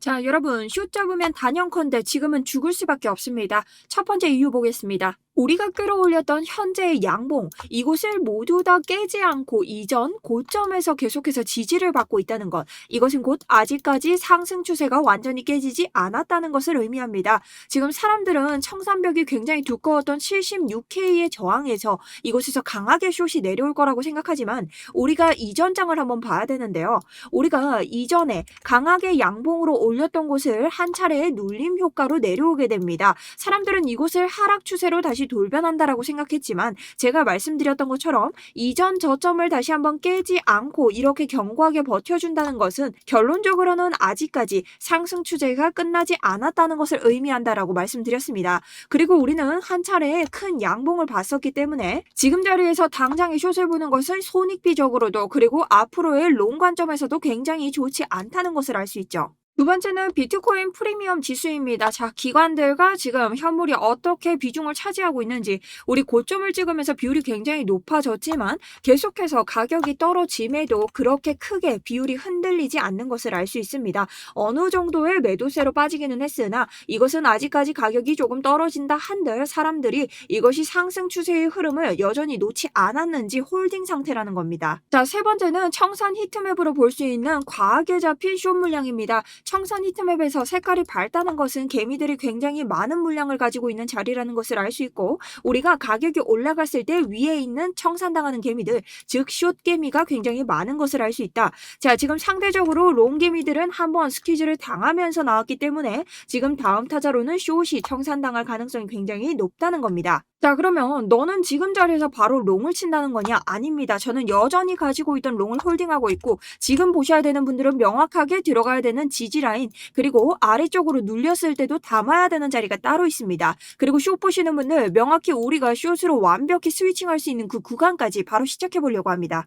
자, 여러분, 숏 잡으면 단연컨대 지금은 죽을 수밖에 없습니다. 첫 번째 이유 보겠습니다. 우리가 끌어올렸던 현재의 양봉, 이곳을 모두 다 깨지 않고 이전 고점에서 계속해서 지지를 받고 있다는 것. 이것은 곧 아직까지 상승 추세가 완전히 깨지지 않았다는 것을 의미합니다. 지금 사람들은 청산벽이 굉장히 두꺼웠던 76K의 저항에서 이곳에서 강하게 숏이 내려올 거라고 생각하지만 우리가 이전장을 한번 봐야 되는데요. 우리가 이전에 강하게 양봉으로 올렸던 곳을 한 차례의 눌림 효과로 내려오게 됩니다. 사람들은 이곳을 하락 추세로 다시 돌변한다라고 생각했지만 제가 말씀드렸던 것처럼 이전 저점을 다시 한번 깨지 않고 이렇게 견고하게 버텨준다는 것은 결론적으로는 아직까지 상승 추세가 끝나지 않았다는 것을 의미한다라고 말씀드렸습니다. 그리고 우리는 한 차례의 큰 양봉을 봤었기 때문에 지금 자리에서 당장의 숏을 보는 것은 손익비적으로도 그리고 앞으로의 롱 관점에서도 굉장히 좋지 않다는 것을 알 수 있죠. 두 번째는 비트코인 프리미엄 지수입니다. 자, 기관들과 지금 현물이 어떻게 비중을 차지하고 있는지 우리 고점을 찍으면서 비율이 굉장히 높아졌지만 계속해서 가격이 떨어짐에도 그렇게 크게 비율이 흔들리지 않는 것을 알 수 있습니다. 어느 정도의 매도세로 빠지기는 했으나 이것은 아직까지 가격이 조금 떨어진다 한들 사람들이 이것이 상승 추세의 흐름을 여전히 놓지 않았는지 홀딩 상태라는 겁니다. 자, 세 번째는 청산 히트맵으로 볼 수 있는 과하게 잡힌 숏 물량입니다. 청산 히트맵에서 색깔이 밝다는 것은 개미들이 굉장히 많은 물량을 가지고 있는 자리라는 것을 알 수 있고 우리가 가격이 올라갔을 때 위에 있는 청산당하는 개미들 즉 숏 개미가 굉장히 많은 것을 알 수 있다. 자, 지금 상대적으로 롱 개미들은 한번 스퀴즈를 당하면서 나왔기 때문에 지금 다음 타자로는 숏이 청산당할 가능성이 굉장히 높다는 겁니다. 자, 그러면 너는 지금 자리에서 바로 롱을 친다는 거냐? 아닙니다. 저는 여전히 가지고 있던 롱을 홀딩하고 있고 지금 보셔야 되는 분들은 명확하게 들어가야 되는 지지 라인 그리고 아래쪽으로 눌렸을 때도 담아야 되는 자리가 따로 있습니다. 그리고 숏 보시는 분들 명확히 우리가 숏으로 완벽히 스위칭할 수 있는 그 구간까지 바로 시작해 보려고 합니다.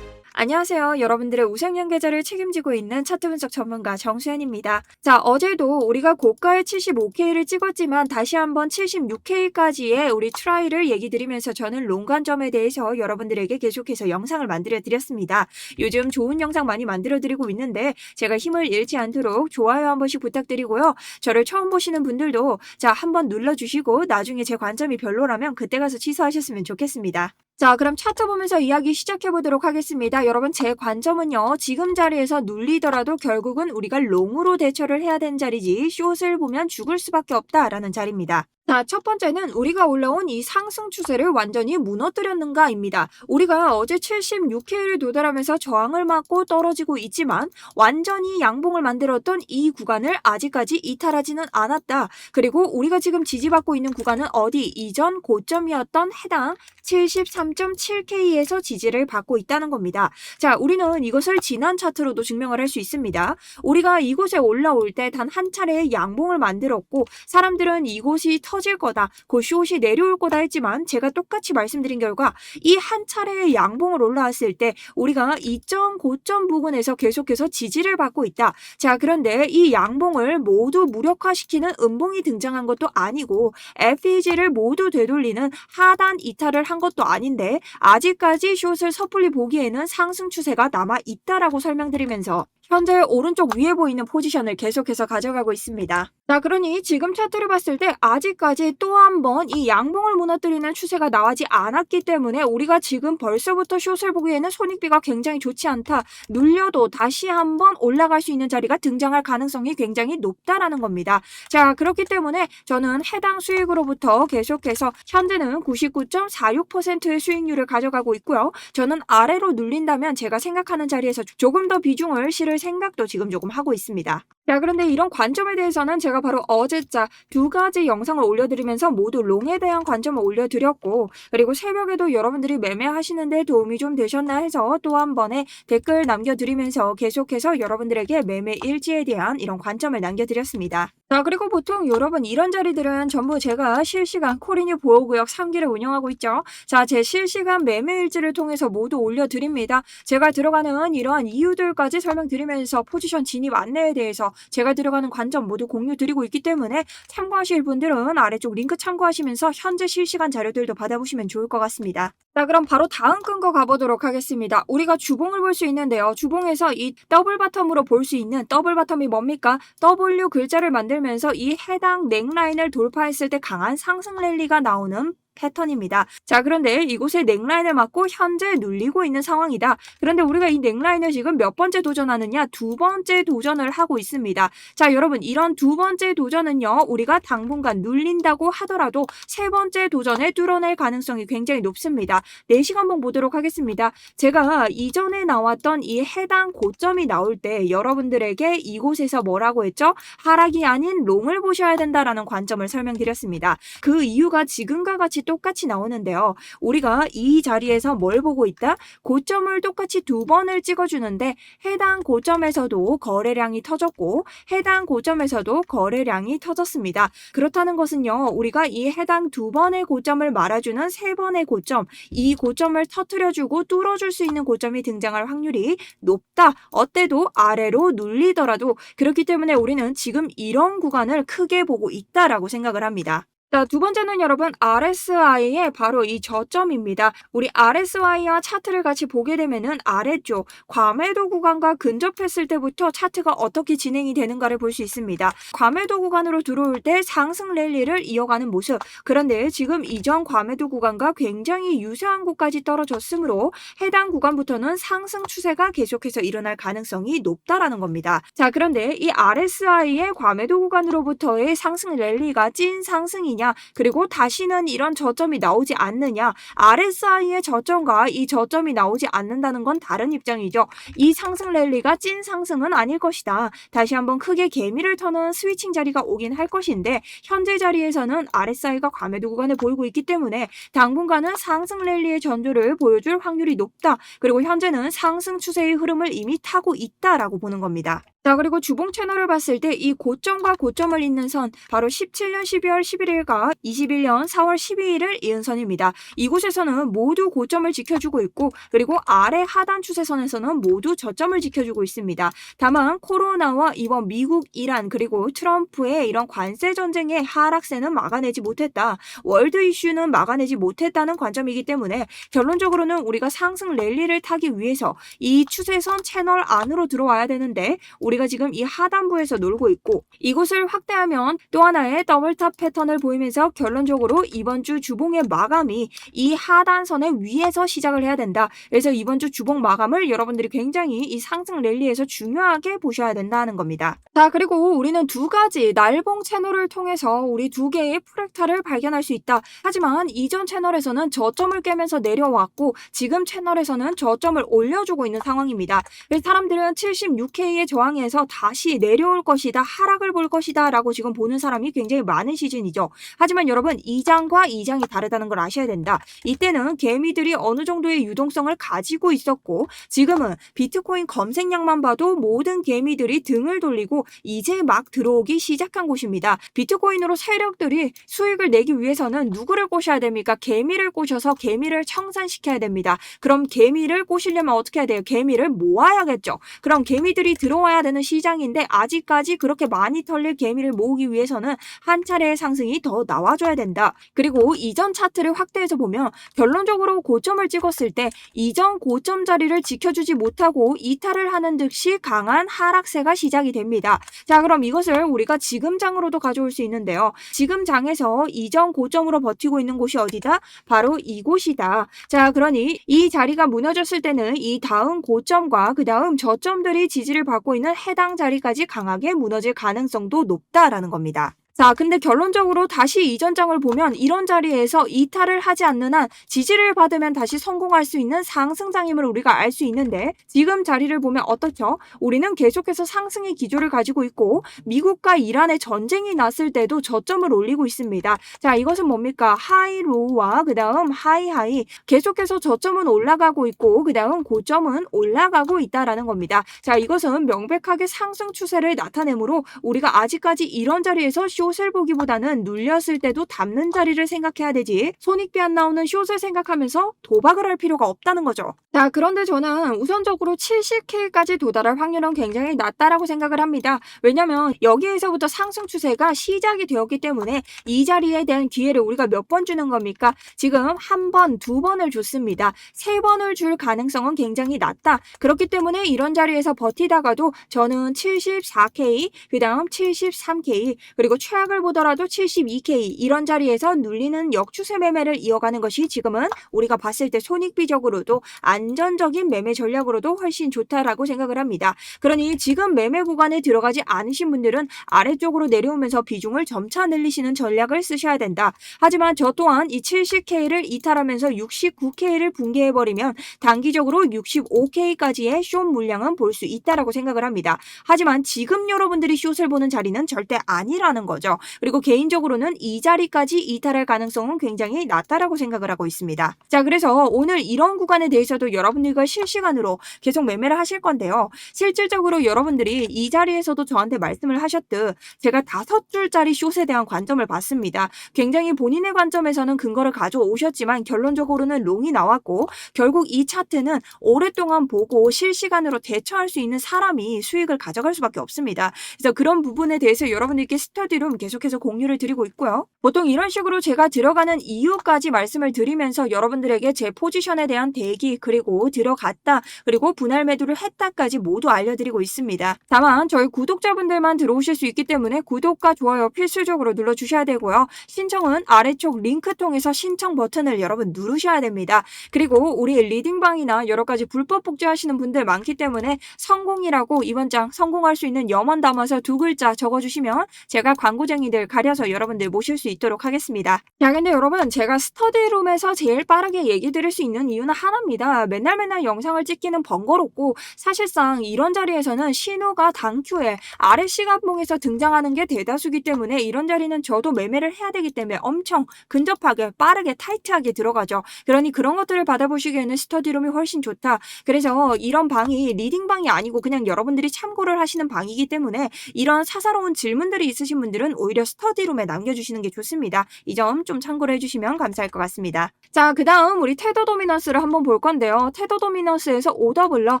안녕하세요. 여러분들의 우생년 계좌를 책임지고 있는 차트 분석 전문가 정수현입니다. 자, 어제도 우리가 고가의 75K를 찍었지만 다시 한번 76K까지의 우리 트라이를 얘기 드리면서 저는 롱 관점에 대해서 여러분들에게 계속해서 영상을 만들어 드렸습니다. 요즘 좋은 영상 많이 만들어 드리고 있는데 제가 힘을 잃지 않도록 좋아요 한 번씩 부탁드리고요. 저를 처음 보시는 분들도 자, 한번 눌러주시고 나중에 제 관점이 별로라면 그때 가서 취소하셨으면 좋겠습니다. 자, 그럼 차트 보면서 이야기 시작해 보도록 하겠습니다. 여러분, 제 관점은요. 지금 자리에서 눌리더라도 결국은 우리가 롱으로 대처를 해야 되는 자리지 숏을 보면 죽을 수밖에 없다라는 자리입니다. 자, 첫 번째는 우리가 올라온 이 상승 추세를 완전히 무너뜨렸는가입니다. 우리가 어제 76K를 도달하면서 저항을 맞고 떨어지고 있지만 완전히 양봉을 만들었던 이 구간을 아직까지 이탈하지는 않았다. 그리고 우리가 지금 지지받고 있는 구간은 어디 이전 고점이었던 해당 73.7K에서 지지를 받고 있다는 겁니다. 자, 우리는 이것을 지난 차트로도 증명을 할 수 있습니다. 우리가 이곳에 올라올 때 단 한 차례의 양봉을 만들었고 사람들은 이곳이 터질 거다, 그 숏이 내려올 거다 했지만 제가 똑같이 말씀드린 결과 이 한 차례의 양봉을 올라왔을 때 우리가 이점 고점 부근에서 계속해서 지지를 받고 있다. 자, 그런데 이 양봉을 모두 무력화시키는 음봉이 등장한 것도 아니고 FEG를 모두 되돌리는 하단 이탈을 한 것도 아닌데 아직까지 숏을 섣불리 보기에는 상승 추세가 남아 있다라고 설명드리면서 현재 오른쪽 위에 보이는 포지션을 계속해서 가져가고 있습니다. 자, 그러니 지금 차트를 봤을 때 아직까지 또 한 번 이 양봉을 무너뜨리는 추세가 나오지 않았기 때문에 우리가 지금 벌써부터 숏을 보기에는 손익비가 굉장히 좋지 않다. 눌려도 다시 한번 올라갈 수 있는 자리가 등장할 가능성이 굉장히 높다라는 겁니다. 자, 그렇기 때문에 저는 해당 수익으로부터 계속해서 현재는 99.46%의 수익률을 가져가고 있고요. 저는 아래로 눌린다면 제가 생각하는 자리에서 조금 더 비중을 실을 생각도 지금 조금 하고 있습니다. 자, 그런데 이런 관점에 대해서는 제가 바로 어제자 두 가지 영상을 올려드리면서 모두 롱에 대한 관점을 올려드렸고 그리고 새벽에도 여러분들이 매매하시는데 도움이 좀 되셨나 해서 또 한 번에 댓글 남겨드리면서 계속해서 여러분들에게 매매 일지에 대한 이런 관점을 남겨드렸습니다. 자, 그리고 보통 여러분 이런 자리들은 전부 제가 실시간 코리뉴 보호구역 3기를 운영하고 있죠. 자, 제 실시간 매매 일지를 통해서 모두 올려드립니다. 제가 들어가는 이러한 이유들까지 설명드리면서 포지션 진입 안내에 대해서 제가 들어가는 관점 모두 공유 드리고 있기 때문에 참고하실 분들은 아래쪽 링크 참고하시면서 현재 실시간 자료들도 받아보시면 좋을 것 같습니다. 자, 그럼 바로 다음 끈거 가보도록 하겠습니다. 우리가 주봉을 볼 수 있는데요. 주봉에서 이 더블 바텀으로 볼 수 있는 더블 바텀이 뭡니까? W 글자를 만들면서 이 해당 넥라인을 돌파했을 때 강한 상승 랠리가 나오는 패턴입니다. 자, 그런데 이곳에 넥라인을 맞고 현재 눌리고 있는 상황이다. 그런데 우리가 이 넥라인을 지금 몇 번째 도전하느냐? 두 번째 도전을 하고 있습니다. 자, 여러분, 이런 두 번째 도전은요, 우리가 당분간 눌린다고 하더라도 세 번째 도전에 뚫어낼 가능성이 굉장히 높습니다. 4시간봉 보도록 하겠습니다. 제가 이전에 나왔던 이 해당 고점이 나올 때 여러분들에게 이곳에서 뭐라고 했죠? 하락이 아닌 롱을 보셔야 된다라는 관점을 설명드렸습니다. 그 이유가 지금과 같이 똑같이 나오는데요. 우리가 이 자리에서 뭘 보고 있다? 고점을 똑같이 두 번을 찍어주는데 해당 고점에서도 거래량이 터졌고 해당 고점에서도 거래량이 터졌습니다. 그렇다는 것은요. 우리가 이 해당 두 번의 고점을 말아주는 세 번의 고점, 이 고점을 터트려주고 뚫어줄 수 있는 고점이 등장할 확률이 높다. 어때도 아래로 눌리더라도 그렇기 때문에 우리는 지금 이런 구간을 크게 보고 있다라고 생각을 합니다. 자, 두 번째는 여러분 RSI의 바로 이 저점입니다. 우리 RSI와 차트를 같이 보게 되면은 아래쪽 과매도 구간과 근접했을 때부터 차트가 어떻게 진행이 되는가를 볼 수 있습니다. 과매도 구간으로 들어올 때 상승 랠리를 이어가는 모습. 그런데 지금 이전 과매도 구간과 굉장히 유사한 곳까지 떨어졌으므로 해당 구간부터는 상승 추세가 계속해서 일어날 가능성이 높다라는 겁니다. 자, 그런데 이 RSI의 과매도 구간으로부터의 상승 랠리가 찐 상승이냐? 그리고 다시는 이런 저점이 나오지 않느냐? RSI의 저점과 이 저점이 나오지 않는다는 건 다른 입장이죠. 이 상승 랠리가 찐 상승은 아닐 것이다. 다시 한번 크게 개미를 터는 스위칭 자리가 오긴 할 것인데 현재 자리에서는 RSI가 과매도 구간에 보이고 있기 때문에 당분간은 상승 랠리의 전조를 보여줄 확률이 높다. 그리고 현재는 상승 추세의 흐름을 이미 타고 있다라고 보는 겁니다. 자, 그리고 주봉 채널을 봤을 때 이 고점과 고점을 잇는 선 바로 17년 12월 11일과 21년 4월 12일을 이은 선입니다. 이곳에서는 모두 고점을 지켜주고 있고 그리고 아래 하단 추세선에서는 모두 저점을 지켜주고 있습니다. 다만 코로나와 이번 미국, 이란 그리고 트럼프의 이런 관세 전쟁의 하락세는 막아내지 못했다. 월드 이슈는 막아내지 못했다는 관점이기 때문에 결론적으로는 우리가 상승 랠리를 타기 위해서 이 추세선 채널 안으로 들어와야 되는데 우리가 지금 이 하단부에서 놀고 있고 이곳을 확대하면 또 하나의 더블탑 패턴을 보이면서 결론적으로 이번 주 주봉의 마감이 이 하단선의 위에서 시작을 해야 된다. 그래서 이번 주 주봉 마감을 여러분들이 굉장히 이 상승 랠리에서 중요하게 보셔야 된다는 겁니다. 자, 그리고 우리는 두 가지 날봉 채널을 통해서 우리 두 개의 프랙탈을 발견할 수 있다. 하지만 이전 채널에서는 저점을 깨면서 내려왔고 지금 채널에서는 저점을 올려주고 있는 상황입니다. 그래서 사람들은 76K의 저항에서 다시 내려올 것이다, 하락을 볼 것이다 라고 지금 보는 사람이 굉장히 많은 시즌이죠. 하지만 여러분 2장과 2장이 다르다는 걸 아셔야 된다. 이때는 개미들이 어느 정도의 유동성을 가지고 있었고 지금은 비트코인 검색량만 봐도 모든 개미들이 등을 돌리고 이제 막 들어오기 시작한 곳입니다. 비트코인으로 세력들이 수익을 내기 위해서는 누구를 꼬셔야 됩니까? 개미를 꼬셔서 개미를 청산시켜야 됩니다. 그럼 개미를 꼬시려면 어떻게 해야 돼요? 개미를 모아야겠죠. 그럼 개미들이 들어와야 되는 시장인데 아직까지 그렇게 많이 털릴 개미를 모으기 위해서는 한 차례의 상승이 더 나와줘야 된다. 그리고 이전 차트를 확대해서 보면 결론적으로 고점을 찍었을 때 이전 고점 자리를 지켜주지 못하고 이탈을 하는 듯이 강한 하락세가 시작이 됩니다. 자, 그럼 이것을 우리가 지금 장으로도 가져올 수 있는데요. 지금 장에서 이전 고점으로 버티고 있는 곳이 어디다? 바로 이곳이다. 자, 그러니 이 자리가 무너졌을 때는 이 다음 고점과 그 다음 저점들이 지지를 받고 있는 해당 자리까지 강하게 무너질 가능성도 높다라는 겁니다. 자, 근데 결론적으로 다시 이전 장을 보면 이런 자리에서 이탈을 하지 않는 한 지지를 받으면 다시 성공할 수 있는 상승장임을 우리가 알 수 있는데 지금 자리를 보면 어떻죠? 우리는 계속해서 상승의 기조를 가지고 있고 미국과 이란의 전쟁이 났을 때도 저점을 올리고 있습니다. 자, 이것은 뭡니까? 하이로우와 그 다음 하이하이 계속해서 저점은 올라가고 있고 그 다음 고점은 올라가고 있다라는 겁니다. 자, 이것은 명백하게 상승 추세를 나타내므로 우리가 아직까지 이런 자리에서 숏을 보기보다는 눌렸을 때도 담는 자리를 생각해야 되지 손익비 안 나오는 숏을 생각하면서 도박을 할 필요가 없다는 거죠. 자, 그런데 저는 우선적으로 70K까지 도달할 확률은 굉장히 낮다라고 생각을 합니다. 왜냐면 여기에서부터 상승 추세가 시작이 되었기 때문에 이 자리에 대한 기회를 우리가 몇 번 주는 겁니까? 지금 한 번, 두 번을 줬습니다. 세 번을 줄 가능성은 굉장히 낮다. 그렇기 때문에 이런 자리에서 버티다가도 저는 74K, 그 다음 73K, 그리고 최악을 보더라도 72K 이런 자리에서 눌리는 역추세 매매를 이어가는 것이 지금은 우리가 봤을 때 손익비적으로도 안전적인 매매 전략으로도 훨씬 좋다라고 생각을 합니다. 그러니 지금 매매 구간에 들어가지 않으신 분들은 아래쪽으로 내려오면서 비중을 점차 늘리시는 전략을 쓰셔야 된다. 하지만 저 또한 이 70K를 이탈하면서 69K를 붕괴해버리면 단기적으로 65K까지의 숏 물량은 볼 수 있다라고 생각을 합니다. 하지만 지금 여러분들이 숏을 보는 자리는 절대 아니라는 거죠. 그리고 개인적으로는 이 자리까지 이탈할 가능성은 굉장히 낮다라고 생각을 하고 있습니다. 자, 그래서 오늘 이런 구간에 대해서도 여러분들과 실시간으로 계속 매매를 하실 건데요. 실질적으로 여러분들이 이 자리에서도 저한테 말씀을 하셨듯 제가 5줄짜리 숏에 대한 관점을 봤습니다. 굉장히 본인의 관점에서는 근거를 가져오셨지만 결론적으로는 롱이 나왔고 결국 이 차트는 오랫동안 보고 실시간으로 대처할 수 있는 사람이 수익을 가져갈 수밖에 없습니다. 그래서 그런 부분에 대해서 여러분들께 스터디룸 계속해서 공유를 드리고 있고요. 보통 이런 식으로 제가 들어가는 이유까지 말씀을 드리면서 여러분들에게 제 포지션에 대한 대기 그리고 들어갔다 그리고 분할 매도를 했다까지 모두 알려드리고 있습니다. 다만 저희 구독자분들만 들어오실 수 있기 때문에 구독과 좋아요 필수적으로 눌러주셔야 되고요. 신청은 아래쪽 링크 통해서 신청 버튼을 여러분 누르셔야 됩니다. 그리고 우리 리딩방이나 여러가지 불법 복제하시는 분들 많기 때문에 성공이라고 이번 장 성공할 수 있는 염원 담아서 2글자 적어주시면 제가 광고쟁이들 가려서 여러분들 모실 수 있도록 하겠습니다. 자, 근데 여러분 제가 스터디룸에서 제일 빠르게 얘기 드릴 수 있는 이유는 하나입니다. 맨날 영상을 찍기는 번거롭고 사실상 이런 자리에서는 신호가 당큐에 아래 시간봉에서 등장하는 게 대다수기 때문에 이런 자리는 저도 매매를 해야 되기 때문에 엄청 근접하게 빠르게 타이트하게 들어가죠. 그러니 그런 것들을 받아보시기에는 스터디룸이 훨씬 좋다. 그래서 이런 방이 리딩방이 아니고 그냥 여러분들이 참고를 하시는 방이기 때문에 이런 사사로운 질문들이 있으신 분들은 오히려 스터디룸에 남겨주시는 게 좋습니다. 이 점 좀 참고를 해주시면 감사할 것 같습니다. 자, 그 다음 우리 테더 도미넌스를 한번 볼 건데요. 테더 도미넌스에서 오더블러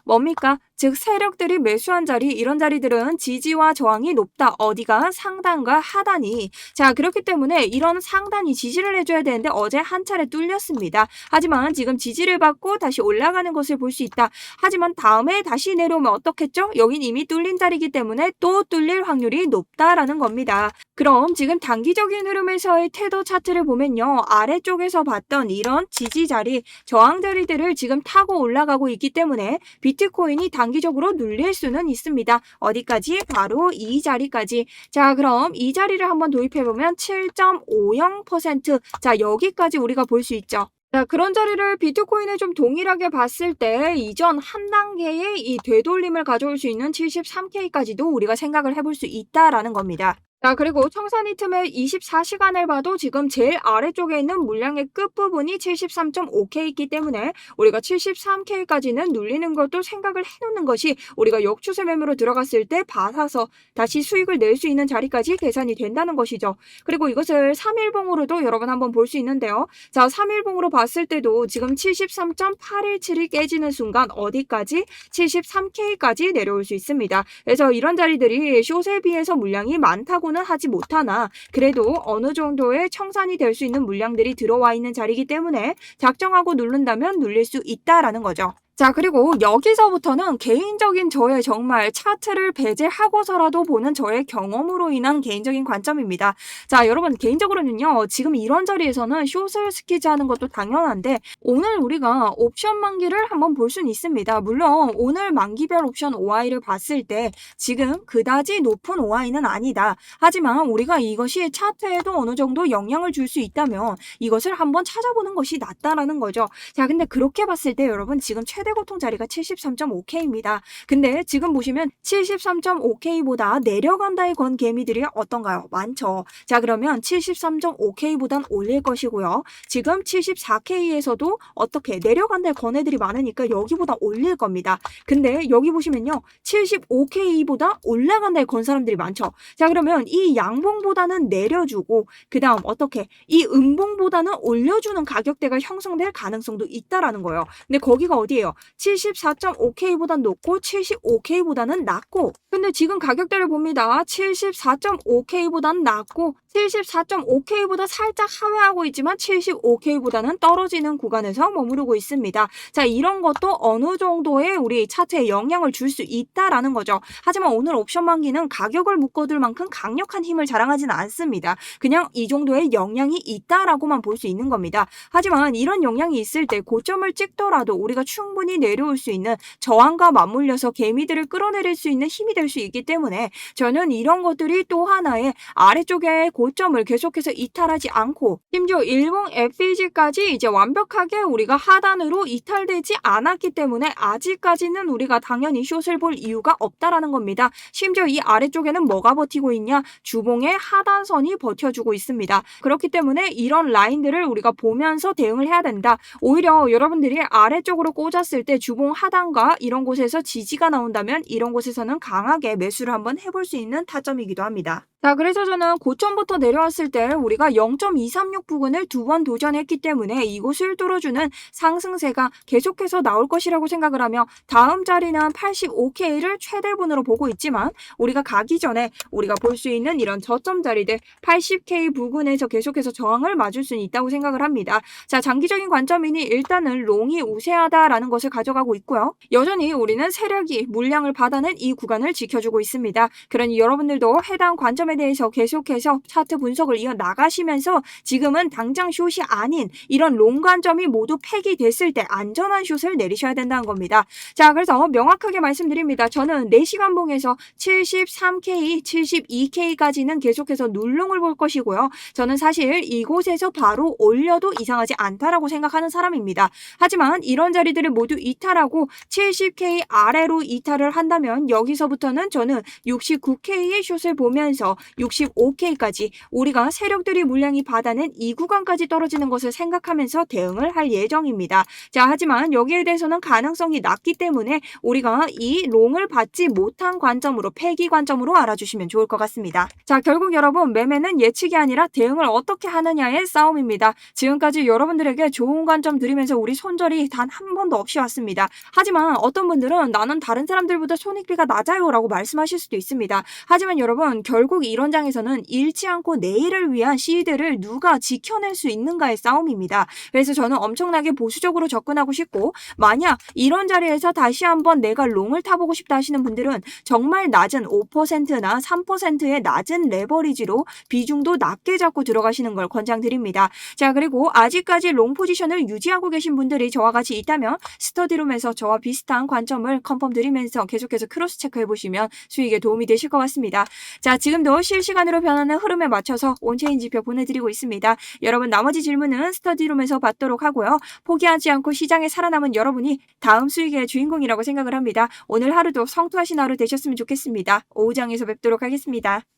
뭡니까? 즉 세력들이 매수한 자리 이런 자리들은 지지와 저항이 높다. 어디가 상단과 하단이. 자, 그렇기 때문에 이런 상단이 지지를 해줘야 되는데 어제 한 차례 뚫렸습니다. 하지만 지금 지지를 받고 다시 올라가는 것을 볼 수 있다. 하지만 다음에 다시 내려오면 어떻겠죠? 여긴 이미 뚫린 자리이기 때문에 또 뚫릴 확률이 높다라는 겁니다. 그럼 지금 단기적인 흐름에서의 테더 차트를 보면요. 아래쪽에서 봤던 이런 지지 자리, 저항 자리들을 지금 타고 올라가고 있기 때문에 비트코인이 단기적으로 눌릴 수는 있습니다. 어디까지? 바로 이 자리까지. 자, 그럼 이 자리를 한번 도입해보면 7.50%. 자, 여기까지 우리가 볼 수 있죠. 자, 그런 자리를 비트코인에 좀 동일하게 봤을 때 이전 한 단계의 이 되돌림을 가져올 수 있는 73K까지도 우리가 생각을 해볼 수 있다라는 겁니다. 자, 그리고 청산이 틈의 24시간을 봐도 지금 제일 아래쪽에 있는 물량의 끝부분이 73.5K이기 때문에 우리가 73K까지는 눌리는 것도 생각을 해놓는 것이 우리가 역추세 매매로 들어갔을 때 받아서 다시 수익을 낼 수 있는 자리까지 계산이 된다는 것이죠. 그리고 이것을 3일봉으로도 여러분 한번 볼 수 있는데요. 자, 3일봉으로 봤을 때도 지금 73.817이 깨지는 순간 어디까지? 73K까지 내려올 수 있습니다. 그래서 이런 자리들이 숏에 비해서 물량이 많다고 는 하지 못하나 그래도 어느 정도의 청산이 될 수 있는 물량들이 들어와 있는 자리이기 때문에 작정하고 누른다면 눌릴 수 있다라는 거죠. 자, 그리고 여기서부터는 개인적인 저의 정말 차트를 배제하고서라도 보는 저의 경험으로 인한 개인적인 관점입니다. 자, 여러분 개인적으로는요. 지금 이런 자리에서는 숏을 스키즈하는 것도 당연한데 오늘 우리가 옵션 만기를 한번 볼 수는 있습니다. 물론 오늘 만기별 옵션 OI를 봤을 때 지금 그다지 높은 OI는 아니다. 하지만 우리가 이것이 차트에도 어느 정도 영향을 줄 수 있다면 이것을 한번 찾아보는 것이 낫다라는 거죠. 자, 근데 그렇게 봤을 때 여러분 지금 최대 최대 고통 자리가 73.5K입니다. 근데 지금 보시면 73.5K보다 내려간다에 건 개미들이 어떤가요? 많죠. 자, 그러면 73.5K보단 올릴 것이고요. 지금 74K에서도 어떻게 내려간다에 건 애들이 많으니까 여기보다 올릴 겁니다. 근데 여기 보시면요. 75K보다 올라간다에 건 사람들이 많죠. 자, 그러면 이 양봉보다는 내려주고 그 다음 어떻게 이 음봉보다는 올려주는 가격대가 형성될 가능성도 있다라는 거예요. 근데 거기가 어디예요? 74.5K보단 높고 75K보다는 낮고, 근데 지금 가격대를 봅니다. 74.5K보다는 낮고 74.5K보다 살짝 하회하고 있지만 75K보다는 떨어지는 구간에서 머무르고 있습니다. 자, 이런 것도 어느 정도의 우리 차트에 영향을 줄 수 있다라는 거죠. 하지만 오늘 옵션 만기는 가격을 묶어둘 만큼 강력한 힘을 자랑하지는 않습니다. 그냥 이 정도의 영향이 있다라고만 볼 수 있는 겁니다. 하지만 이런 영향이 있을 때 고점을 찍더라도 우리가 충분히 내려올 수 있는 저항과 맞물려서 개미들을 끌어내릴 수 있는 힘이 될 수 있기 때문에 저는 이런 것들이 또 하나의 아래쪽의 고점을 계속해서 이탈하지 않고 심지어 일봉 FEG까지 이제 완벽하게 우리가 하단으로 이탈되지 않았기 때문에 아직까지는 우리가 당연히 숏을 볼 이유가 없다라는 겁니다. 심지어 이 아래쪽에는 뭐가 버티고 있냐? 주봉의 하단선이 버텨주고 있습니다. 그렇기 때문에 이런 라인들을 우리가 보면서 대응을 해야 된다. 오히려 여러분들이 아래쪽으로 꽂았을 때 주봉 하단과 이런 곳에서 지지가 나온다면 이런 곳에서는 강하게 매수를 한번 해볼 수 있는 타점이기도 합니다. 자, 그래서 저는 고점부터 내려왔을 때 우리가 0.236 부근을 두 번 도전했기 때문에 이곳을 뚫어주는 상승세가 계속해서 나올 것이라고 생각을 하며 다음 자리는 85K를 최대분으로 보고 있지만 우리가 가기 전에 우리가 볼 수 있는 이런 저점 자리들 80K 부근에서 계속해서 저항을 맞을 수는 있다고 생각을 합니다. 자, 장기적인 관점이니 일단은 롱이 우세하다라는 것을 가져가고 있고요. 여전히 우리는 세력이 물량을 받아낸 이 구간을 지켜주고 있습니다. 그러니 여러분들도 해당 관점에 대해서 계속해서 차트 분석을 이어나가시면서 지금은 당장 숏이 아닌 이런 롱 관점이 모두 폐기됐을 때 안전한 숏을 내리셔야 된다는 겁니다. 자, 그래서 명확하게 말씀드립니다. 저는 4시간 봉에서 73K, 72K까지는 계속해서 눌롱을 볼 것이고요. 저는 사실 이곳에서 바로 올려도 이상하지 않다라고 생각하는 사람입니다. 하지만 이런 자리들을 모두 이탈하고 70K 아래로 이탈을 한다면 여기서부터는 저는 69K의 숏을 보면서 65K까지 우리가 세력들이 물량이 받아낸 이 구간까지 떨어지는 것을 생각하면서 대응을 할 예정입니다. 자, 하지만 여기에 대해서는 가능성이 낮기 때문에 우리가 이 롱을 받지 못한 관점으로 폐기 관점으로 알아주시면 좋을 것 같습니다. 자, 결국 여러분 매매는 예측이 아니라 대응을 어떻게 하느냐의 싸움입니다. 지금까지 여러분들에게 좋은 관점 드리면서 우리 손절이 단 한 번도 없이 왔습니다. 하지만 어떤 분들은 나는 다른 사람들보다 손익비가 낮아요 라고 말씀하실 수도 있습니다. 하지만 여러분 결국 이런 장에서는 잃지 않고 내일을 위한 시드를 누가 지켜낼 수 있는가의 싸움입니다. 그래서 저는 엄청나게 보수적으로 접근하고 싶고 만약 이런 자리에서 다시 한번 내가 롱을 타보고 싶다 하시는 분들은 정말 낮은 5%나 3%의 낮은 레버리지로 비중도 낮게 잡고 들어가시는 걸 권장드립니다. 자, 그리고 아직까지 롱 포지션을 유지하고 계신 분들이 저와 같이 있다면 스터디룸에서 저와 비슷한 관점을 컨펌 드리면서 계속해서 크로스 체크해 보시면 수익에 도움이 되실 것 같습니다. 자, 지금도 실시간으로 변하는 흐름에 맞춰서 온체인 지표 보내드리고 있습니다. 여러분 나머지 질문은 스터디룸에서 받도록 하고요. 포기하지 않고 시장에 살아남은 여러분이 다음 수익의 주인공이라고 생각을 합니다. 오늘 하루도 성투하신 하루 되셨으면 좋겠습니다. 오후장에서 뵙도록 하겠습니다.